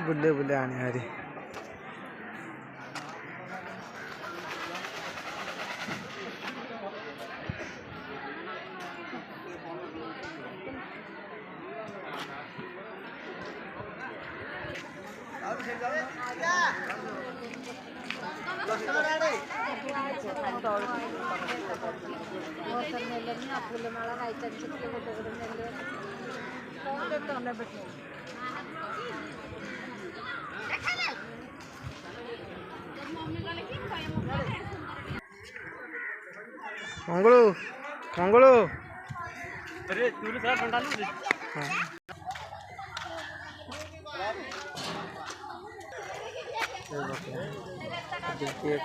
बुले बुले आने हरी मंगलू मंगलू अरे तू सर पंडाल देखिए